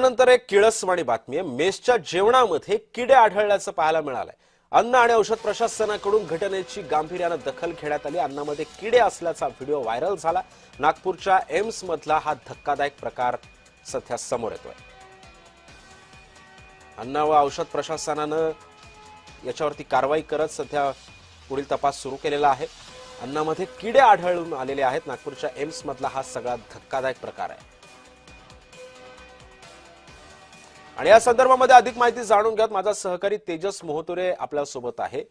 त्यानंतर एक किळसवाणी बातमी आहे। मेसच्या जेवणामध्ये किडे आढळल्याचं पाहायला मिळालंय। अन्न आणि औषध प्रशासनाकडून घटनेची गांभीर्याने दखल घेण्यात आली। अन्नामध्ये किडे असल्याचा व्हिडिओ व्हायरल झाला। नागपूरच्या एम्स मधला हा धक्कादायक प्रकार सध्या समोर येतोय। अन्न व औषध प्रशासनानं याच्यावरती कारवाई करत सध्या पुढील तपास सुरू केलेला आहे। अन्नामध्ये किडे आढळून आलेले आहेत। नागपूरच्या एम्स मधला हा सगळा धक्कादायक प्रकार आहे। आणि या संदर्भामध्ये अधिक माहिती जाणून घ्यात माझा सहकारी तेजस मोहतुरे आपल्या सोबत आहे।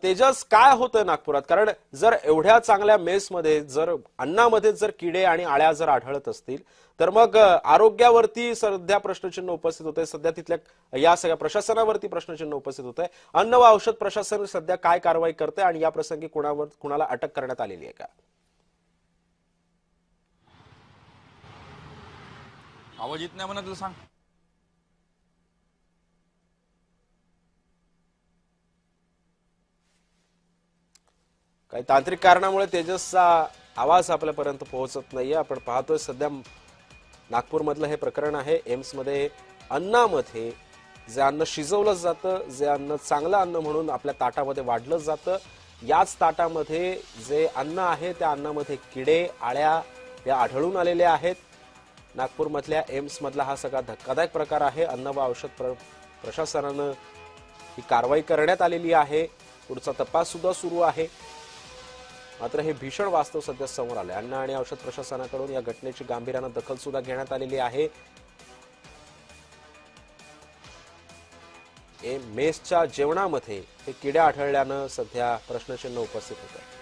तेजस, काय होतं नागपुरात? कारण जर एवढ्या चांगल्या मेसमध्ये जर अन्नामध्ये जर किडे आणि आळ्या जर आढळत असतील तर मग आरोग्यावरती सध्या प्रश्नचिन्ह उपस्थित होते। सध्या तिथल्या या सगळ्या प्रशासनावरती प्रश्नचिन्ह उपस्थित होते। अन्न व औषध प्रशासन सध्या काय कारवाई करते आणि या प्रसंगी कुणाला अटक करण्यात आलेली आहे का? आवाज येत नाही म्हणा, तुला सांग। काही तांत्रिक कारणामुळे तेजसचा आवाज आपल्यापर्यंत पोहोचत नाहीये। आपण पाहतोय सध्या नागपूरमधलं हे प्रकरण आहे। एम्स मध्ये अन्नामध्ये जे अन्न शिजवलं जातं, जे अन्न चांगलं अन्न म्हणून आपल्या ताटामध्ये वाढलं जातं, याच ताटामध्ये जे अन्न आहे त्या अन्नामध्ये किडे आळ्या या आढळून आलेल्या आहेत। नागपूरमधल्या एम्स मधला हा सगळा धक्कादायक प्रकार आहे। अन्न व औषध प्रशासनानं ही कारवाई करण्यात आलेली आहे। पुढचा तपास सुद्धा सुरू आहे। मात्र हे भीषण वास्तव सध्या समोर आले। अन्न आणि औषध प्रशासनाकडून या घटनेची गांभीर्याने दखल सुद्धा घेण्यात आलेली आहे। मेसच्या जेवणामध्ये हे किडे आढळल्यानं सध्या प्रश्नचिन्ह उपस्थित होतं।